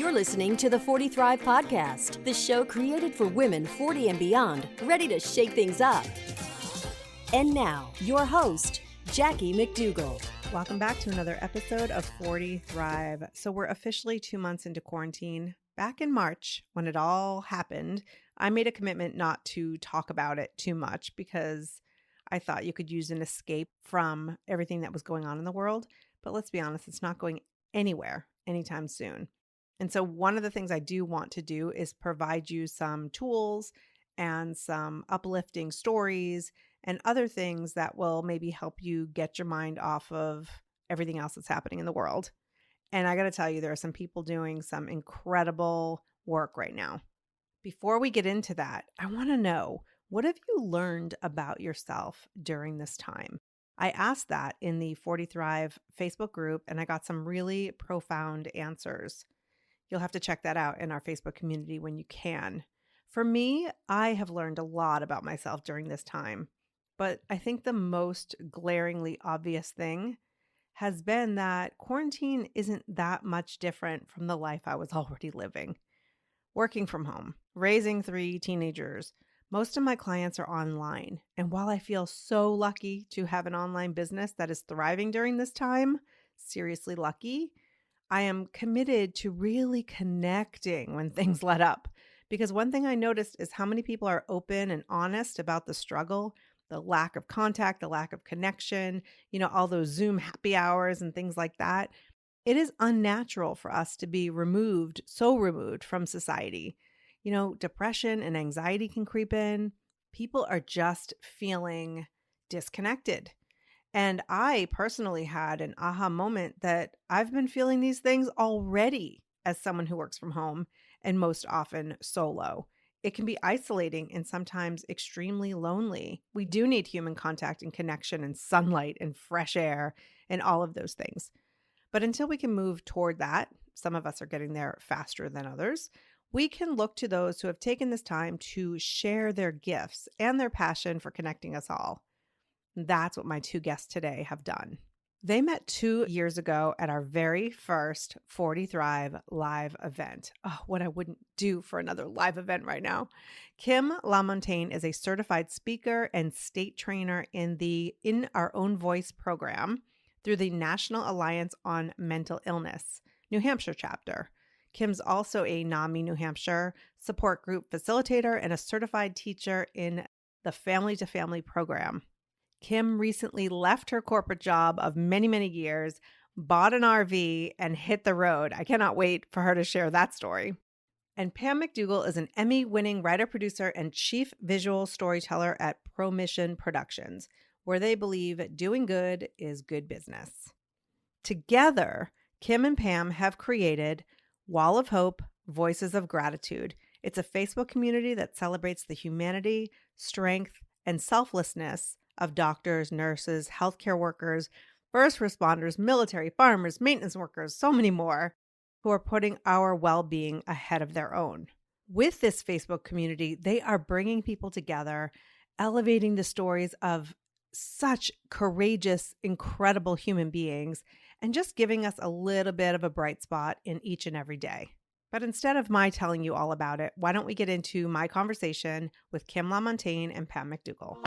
You're listening to the 40 Thrive Podcast, the show created for women 40 and beyond, ready to shake things up. And now, your host, Jackie McDougall. Welcome back to another episode of 40 Thrive. So we're officially 2 months into quarantine. Back in March, when it all happened, I made a commitment not to talk about it too much because I thought you could use an escape from everything that was going on in the world. But let's be honest, it's not going anywhere anytime soon. And so one of the things I do want to do is provide you some tools and some uplifting stories and other things that will maybe help you get your mind off of everything else that's happening in the world. And I got to tell you, there are some people doing some incredible work right now. Before we get into that, I want to know, what have you learned about yourself during this time? I asked that in the 40 Thrive Facebook group, and I got some really profound answers. You'll have to check that out in our Facebook community when you can. For me, I have learned a lot about myself during this time, but I think the most glaringly obvious thing has been that quarantine isn't that much different from the life I was already living. Working from home, raising 3 teenagers, most of my clients are online. And while I feel so lucky to have an online business that is thriving during this time, seriously lucky, I am committed to really connecting when things let up. Because one thing I noticed is how many people are open and honest about the struggle, the lack of contact, the lack of connection, all those Zoom happy hours and things like that. It is unnatural for us to be so removed from society. Depression and anxiety can creep in. People are just feeling disconnected. And I personally had an aha moment that I've been feeling these things already as someone who works from home and most often solo. It can be isolating and sometimes extremely lonely. We do need human contact and connection and sunlight and fresh air and all of those things. But until we can move toward that, some of us are getting there faster than others, we can look to those who have taken this time to share their gifts and their passion for connecting us all. That's what my 2 guests today have done. They met 2 years ago at our very first 40 Thrive live event. Oh, what I wouldn't do for another live event right now. Kim LaMontagne is a certified speaker and state trainer in the In Our Own Voice program through the National Alliance on Mental Illness, New Hampshire chapter. Kim's also a NAMI New Hampshire support group facilitator and a certified teacher in the Family to Family program. Kim recently left her corporate job of many, many years, bought an RV, and hit the road. I cannot wait for her to share that story. And Pam McDougall is an Emmy-winning writer, producer, and chief visual storyteller at ProMission Productions, where they believe doing good is good business. Together, Kim and Pam have created Wall of Hope, Voices of Gratitude. It's a Facebook community that celebrates the humanity, strength, and selflessness of doctors, nurses, healthcare workers, first responders, military, farmers, maintenance workers, so many more, who are putting our well-being ahead of their own. With this Facebook community, they are bringing people together, elevating the stories of such courageous, incredible human beings, and just giving us a little bit of a bright spot in each and every day. But instead of my telling you all about it, why don't we get into my conversation with Kim LaMontagne and Pam McDougall.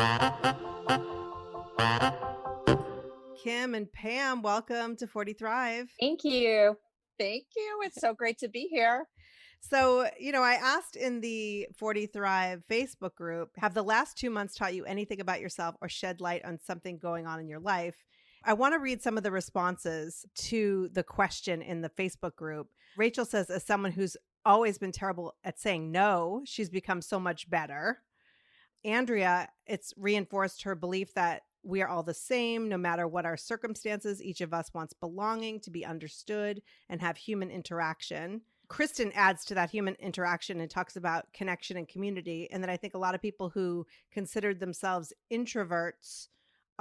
Kim and Pam, welcome to 40 Thrive. Thank you. Thank you. It's so great to be here. So, I asked in the 40 Thrive Facebook group, have the last 2 months taught you anything about yourself or shed light on something going on in your life? I want to read some of the responses to the question in the Facebook group. Rachel says, as someone who's always been terrible at saying no, she's become so much better. Andrea, it's reinforced her belief that we are all the same, no matter what our circumstances. Each of us wants belonging, to be understood, and have human interaction. Kristen adds to that human interaction and talks about connection and community. And that I think a lot of people who considered themselves introverts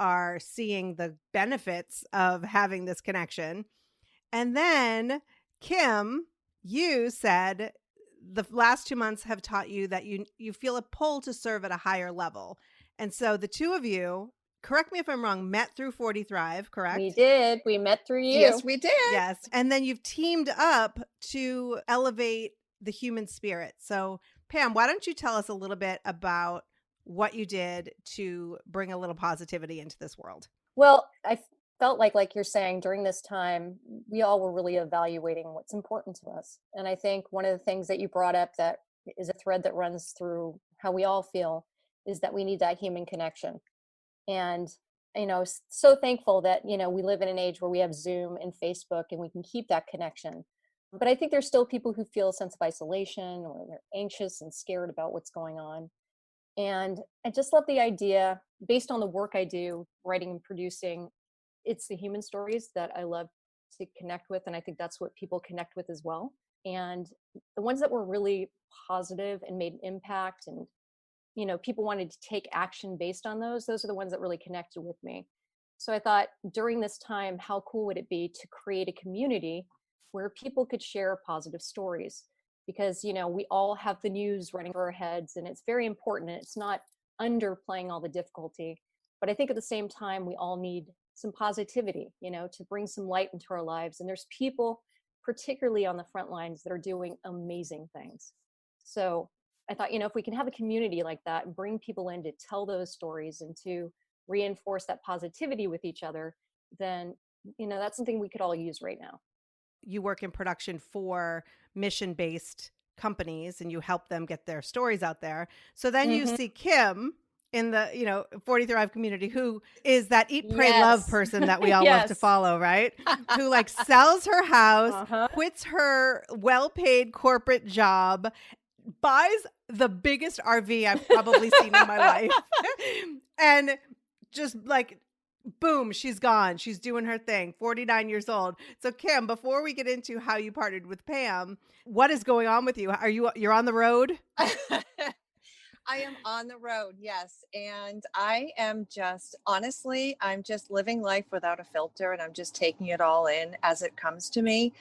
are seeing the benefits of having this connection. And then Kim, you said the last 2 months have taught you that you feel a pull to serve at a higher level. And so the two of you correct me if I'm wrong, met through 40 Thrive, correct? We did. We met through you. Yes, we did. Yes. And then you've teamed up to elevate the human spirit. So, Pam, why don't you tell us a little bit about what you did to bring a little positivity into this world? Well, I felt like you're saying, during this time, we all were really evaluating what's important to us. And I think one of the things that you brought up that is a thread that runs through how we all feel is that we need that human connection. And, so thankful that, we live in an age where we have Zoom and Facebook and we can keep that connection. But I think there's still people who feel a sense of isolation, or they're anxious and scared about what's going on. And I just love the idea, based on the work I do, writing and producing, it's the human stories that I love to connect with. And I think that's what people connect with as well. And the ones that were really positive and made an impact, and, people wanted to take action based on those are the ones that really connected with me. So I thought, during this time, how cool would it be to create a community where people could share positive stories? Because, we all have the news running through our heads, and it's very important, and it's not underplaying all the difficulty. But I think at the same time, we all need some positivity, to bring some light into our lives. And there's people, particularly on the front lines, that are doing amazing things. So I thought, if we can have a community like that and bring people in to tell those stories and to reinforce that positivity with each other, then, that's something we could all use right now. You work in production for mission-based companies and you help them get their stories out there. So then you see Kim in the, 40 Thrive community, who is that eat, pray, love person that we all love to follow, right? Who sells her house, quits her well-paid corporate job, buys the biggest RV I've probably seen in my life. And just boom, she's gone. She's doing her thing, 49 years old. So Kim, before we get into how you partnered with Pam, what is going on with you? You're on the road? I am on the road, yes. And I am honestly, I'm just living life without a filter, and I'm just taking it all in as it comes to me.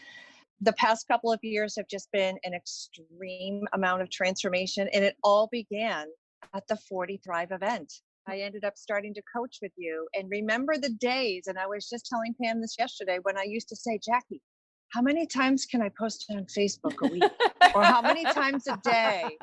The past couple of years have just been an extreme amount of transformation, and it all began at the 40 Thrive event. I ended up starting to coach with you, and remember the days, and I was just telling Pam this yesterday, when I used to say, Jackie, how many times can I post on Facebook a week? Or how many times a day?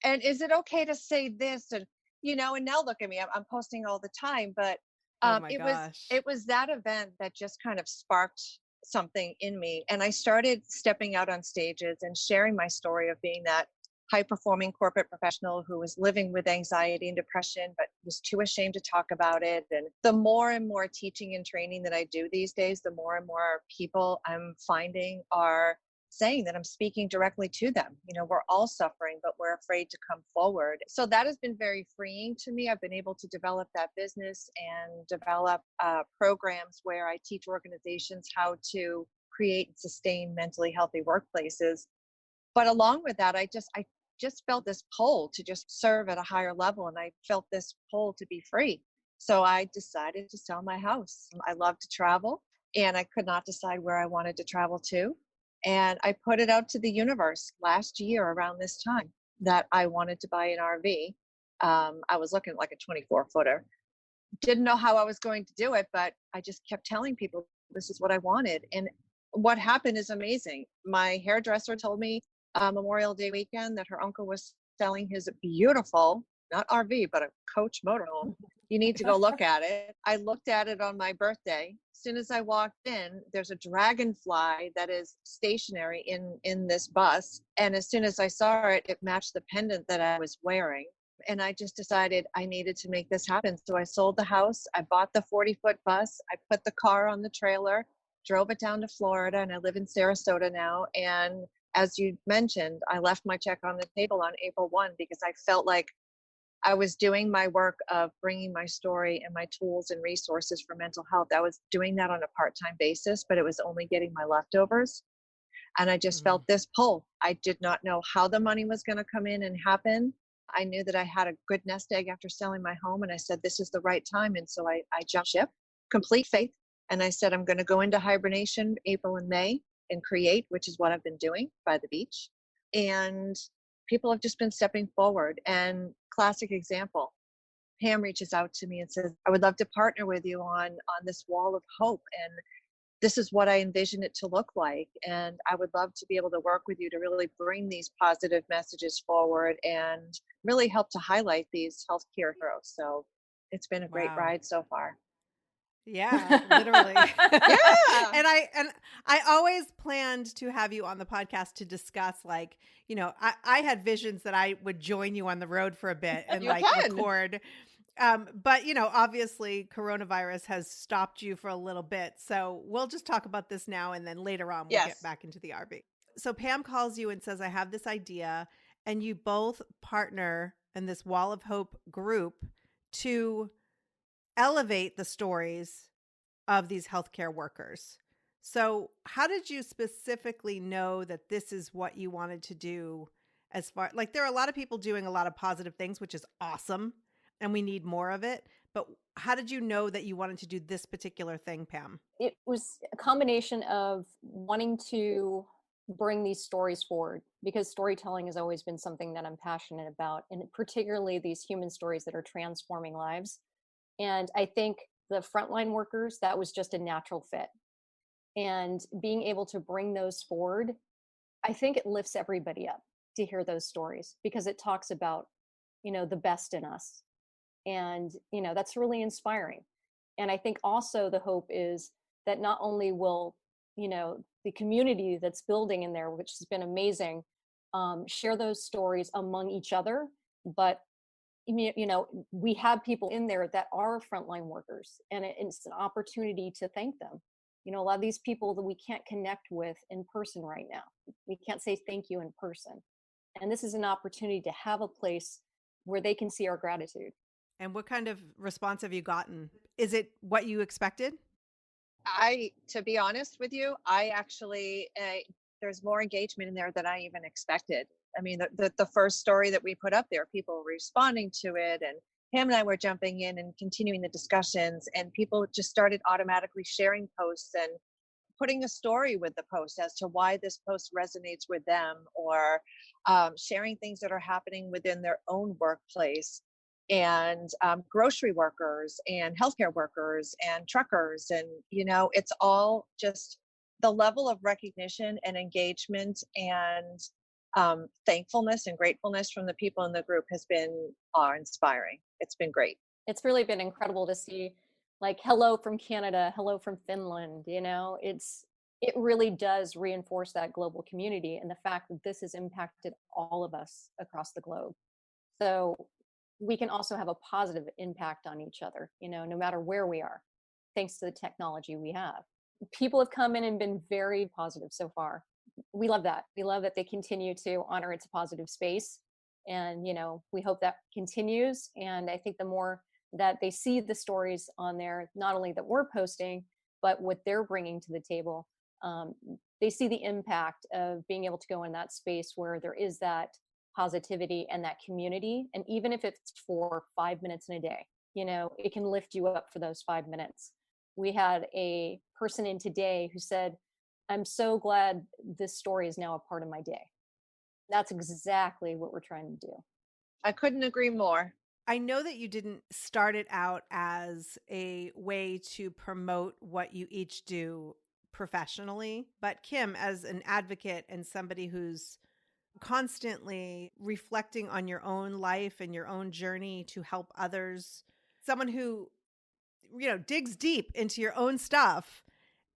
And is it okay to say this? And, and now look at me, I'm posting all the time, but it was that event that just kind of sparked something in me. And I started stepping out on stages and sharing my story of being that high-performing corporate professional who was living with anxiety and depression, but was too ashamed to talk about it. And the more and more teaching and training that I do these days, the more and more people I'm finding are saying that I'm speaking directly to them. We're all suffering, but we're afraid to come forward. So that has been very freeing to me. I've been able to develop that business and develop programs where I teach organizations how to create and sustain mentally healthy workplaces. But along with that, I just felt this pull to just serve at a higher level. And I felt this pull to be free. So I decided to sell my house. I love to travel, and I could not decide where I wanted to travel to. And I put it out to the universe last year around this time that I wanted to buy an RV. I was looking at a 24-footer. Didn't know how I was going to do it, but I just kept telling people this is what I wanted. And what happened is amazing. My hairdresser told me Memorial Day weekend that her uncle was selling his beautiful, not RV, but a Coach motorhome. You need to go look at it. I looked at it on my birthday. As soon as I walked in, there's a dragonfly that is stationary in this bus. And as soon as I saw it, it matched the pendant that I was wearing. And I just decided I needed to make this happen. So I sold the house. I bought the 40-foot bus. I put the car on the trailer, drove it down to Florida, and I live in Sarasota now. And as you mentioned, I left my check on the table on April 1 because I felt like I was doing my work of bringing my story and my tools and resources for mental health. I was doing that on a part-time basis, but it was only getting my leftovers. And I just felt this pull. I did not know how the money was going to come in and happen. I knew that I had a good nest egg after selling my home, and I said, this is the right time. And so I jumped ship, complete faith. And I said, I'm going to go into hibernation April and May and create, which is what I've been doing by the beach. And people have just been stepping forward. And classic example, Pam reaches out to me and says, I would love to partner with you on this wall of hope. And this is what I envision it to look like. And I would love to be able to work with you to really bring these positive messages forward and really help to highlight these healthcare heroes. So it's been a great Wow. ride so far. Yeah, literally. Yeah. And I always planned to have you on the podcast to discuss, like, I had visions that I would join you on the road for a bit and You like can. record. But obviously coronavirus has stopped you for a little bit. So we'll just talk about this now, and then later on we'll get Yes. back into the RV. So Pam calls you and says, I have this idea, and you both partner in this Wall of Hope group to elevate the stories of these healthcare workers. So how did you specifically know that this is what you wanted to do? As far, like, there are a lot of people doing a lot of positive things, which is awesome, and we need more of it. But how did you know that you wanted to do this particular thing, Pam? It was a combination of wanting to bring these stories forward, because storytelling has always been something that I'm passionate about, and particularly these human stories that are transforming lives. And I think the frontline workers, that was just a natural fit. And being able to bring those forward, I think it lifts everybody up to hear those stories, because it talks about, the best in us. And, that's really inspiring. And I think also the hope is that not only will, the community that's building in there, which has been amazing, share those stories among each other, but we have people in there that are frontline workers, and it's an opportunity to thank them. A lot of these people that we can't connect with in person right now, we can't say thank you in person. And this is an opportunity to have a place where they can see our gratitude. And what kind of response have you gotten? Is it what you expected? To be honest with you, I actually, there's more engagement in there than I even expected. I mean, the first story that we put up there, people were responding to it, and Pam and I were jumping in and continuing the discussions, and people just started automatically sharing posts and putting a story with the post as to why this post resonates with them, or sharing things that are happening within their own workplace, and grocery workers and healthcare workers and truckers. And, it's all just the level of recognition and engagement and thankfulness and gratefulness from the people in the group has been awe-inspiring. It's been great. It's really been incredible to see, like, hello from Canada, hello from Finland. It really does reinforce that global community and the fact that this has impacted all of us across the globe. So we can also have a positive impact on each other, no matter where we are, thanks to the technology we have. People have come in and been very positive so far. We love that. We love that they continue to honor it's a positive space. And, we hope that continues. And I think the more that they see the stories on there, not only that we're posting, but what they're bringing to the table, they see the impact of being able to go in that space where there is that positivity and that community. And even if it's for 5 minutes in a day, it can lift you up for those 5 minutes. We had a person in today who said, I'm so glad this story is now a part of my day. That's exactly what we're trying to do. I couldn't agree more. I know that you didn't start it out as a way to promote what you each do professionally, but Kim, as an advocate and somebody who's constantly reflecting on your own life and your own journey to help others, someone who, digs deep into your own stuff.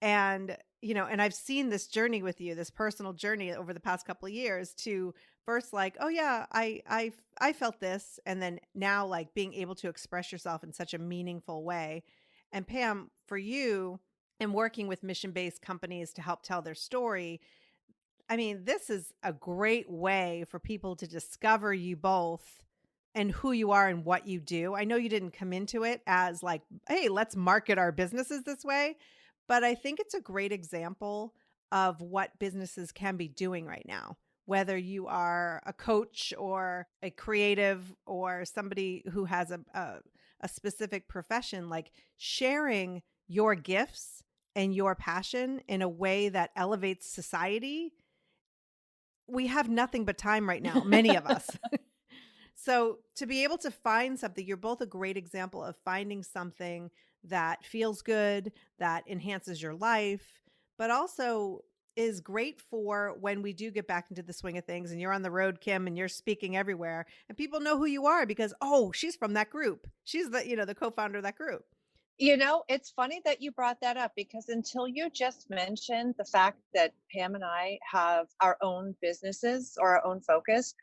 And, and I've seen this journey with you, this personal journey over the past couple of years, to first like, oh yeah, I felt this. And then now like being able to express yourself in such a meaningful way. And Pam, for you, and working with mission-based companies to help tell their story, I mean, this is a great way for people to discover you both and who you are and what you do. I know you didn't come into it as like, hey, let's market our businesses this way, but I think it's a great example of what businesses can be doing right now. Whether you are a coach or a creative or somebody who has a specific profession, like sharing your gifts and your passion in a way that elevates society. We have nothing but time right now, many of us. So to be able to find something, you're both a great example of finding something that feels good, that enhances your life, but also is great for when we do get back into the swing of things and you're on the road, Kim, and you're speaking everywhere and people know who you are because, oh, she's from that group. She's the co-founder of that group. It's funny that you brought that up because until you just mentioned the fact that Pam and I have our own businesses or our own focus,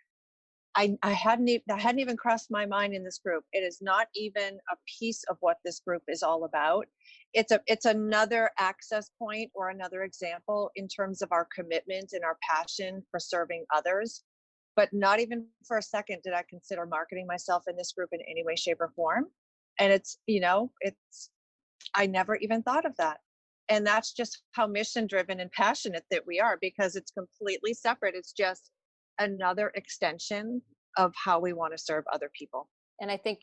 I hadn't even crossed my mind in this group. It is not even a piece of what this group is all about. It's another access point or another example in terms of our commitment and our passion for serving others. But not even for a second did I consider marketing myself in this group in any way, shape, or form. And I never even thought of that. And that's just how mission driven and passionate that we are, because it's completely separate. It's just another extension of how we want to serve other people. And I think,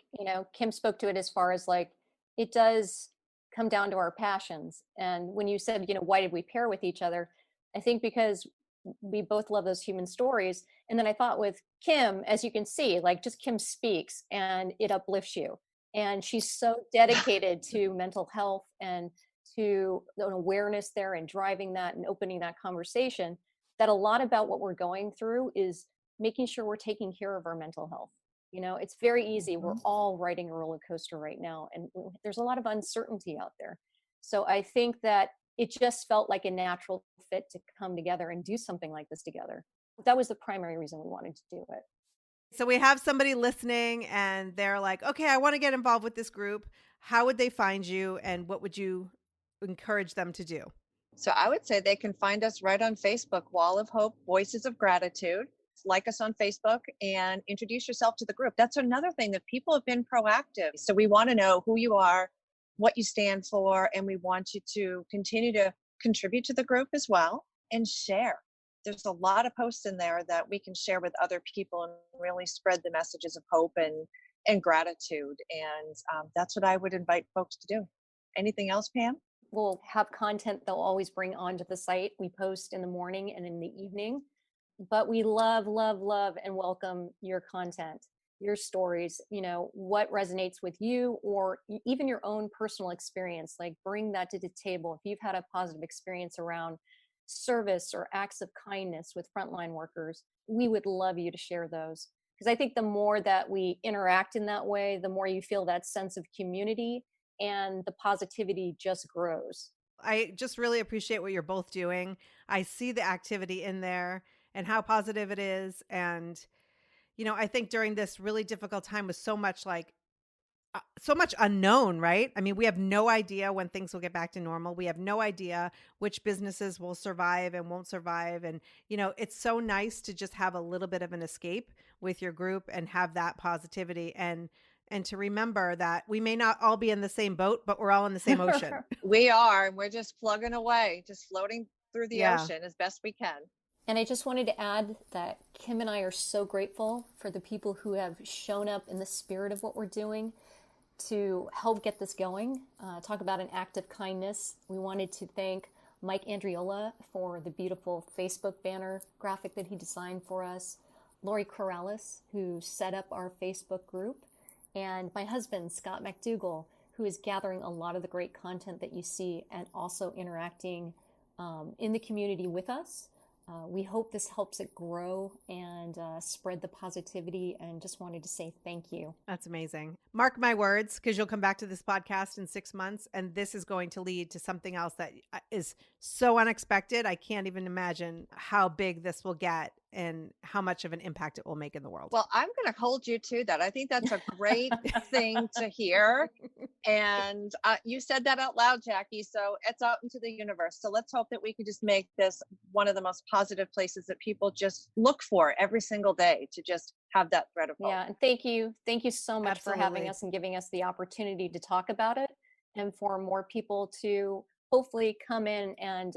Kim spoke to it as far as like, it does come down to our passions. And when you said, why did we pair with each other? I think because we both love those human stories. And then I thought with Kim, as you can see, like just Kim speaks and it uplifts you. And she's so dedicated to mental health and to an awareness there and driving that and opening that conversation, that a lot about what we're going through is making sure we're taking care of our mental health. It's very easy. We're all riding a roller coaster right now, and there's a lot of uncertainty out there. So I think that it just felt like a natural fit to come together and do something like this together. That was the primary reason we wanted to do it. So we have somebody listening and they're like, okay, I want to get involved with this group. How would they find you and what would you encourage them to do? So I would say they can find us right on Facebook, Wall of Hope, Voices of Gratitude. Like us on Facebook and introduce yourself to the group. That's another thing that people have been proactive. So we want to know who you are, what you stand for, and we want you to continue to contribute to the group as well and share. There's a lot of posts in there that we can share with other people and really spread the messages of hope and gratitude. And that's what I would invite folks to do. Anything else, Pam? We'll have content they'll always bring onto the site. We post in the morning and in the evening. But we love, love, love, and welcome your content, your stories, what resonates with you, or even your own personal experience. Like bring that to the table. If you've had a positive experience around service or acts of kindness with frontline workers, we would love you to share those. Because I think the more that we interact in that way, the more you feel that sense of community and the positivity just grows. I just really appreciate what you're both doing. I see the activity in there and how positive it is. And, I think during this really difficult time with so much unknown, right? I mean, we have no idea when things will get back to normal. We have no idea which businesses will survive and won't survive. And, it's so nice to just have a little bit of an escape with your group and have that positivity and to remember that we may not all be in the same boat, but we're all in the same ocean. We are, and we're just plugging away, just floating through the ocean as best we can. And I just wanted to add that Kim and I are so grateful for the people who have shown up in the spirit of what we're doing to help get this going. Talk about an act of kindness. We wanted to thank Mike Andriola for the beautiful Facebook banner graphic that he designed for us, Lori Corrales, who set up our Facebook group, and my husband, Scott McDougall, who is gathering a lot of the great content that you see and also interacting in the community with us. We hope this helps it grow and spread the positivity, and just wanted to say thank you. That's amazing. Mark my words, because you'll come back to this podcast in 6 months and this is going to lead to something else that is so unexpected. I can't even imagine how big this will get and how much of an impact it will make in the world. Well, I'm going to hold you to that. I think that's a great thing to hear. And you said that out loud, Jackie. So it's out into the universe. So let's hope that we can just make this one of the most positive places that people just look for every single day to just have that thread of hope. Yeah. And thank you. Thank you so much Absolutely. for having us and giving us the opportunity to talk about it, and for more people to hopefully come in and,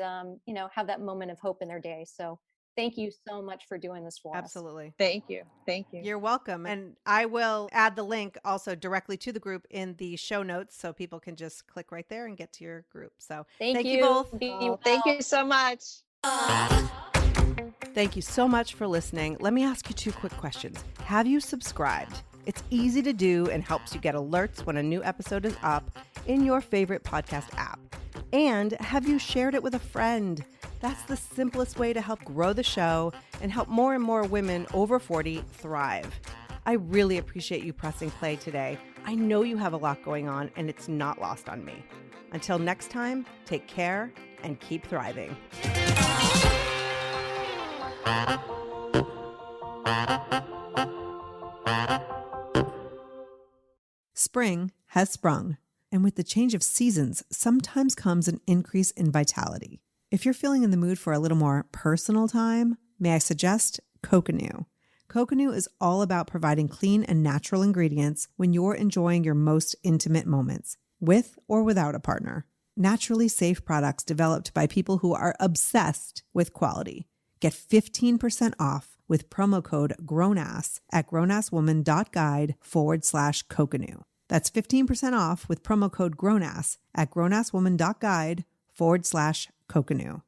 have that moment of hope in their day. So thank you so much for doing this for us. Absolutely. Thank you. Thank you. You're welcome. And I will add the link also directly to the group in the show notes so people can just click right there and get to your group. So Thank you you both. Be well. Thank you so much. Thank you so much for listening. Let me ask you 2 quick questions. Have you subscribed? It's easy to do and helps you get alerts when a new episode is up in your favorite podcast app. And have you shared it with a friend? That's the simplest way to help grow the show and help more and more women over 40 thrive. I really appreciate you pressing play today. I know you have a lot going on and it's not lost on me. Until next time, take care and keep thriving. Spring has sprung, and with the change of seasons, sometimes comes an increase in vitality. If you're feeling in the mood for a little more personal time, may I suggest Coconu. Coconu is all about providing clean and natural ingredients when you're enjoying your most intimate moments, with or without a partner. Naturally safe products developed by people who are obsessed with quality. Get 15% off with promo code GROWNASS at grownasswoman.guide/Coconu. That's 15% off with promo code GROWNASS at grownasswoman.guide/Coconu.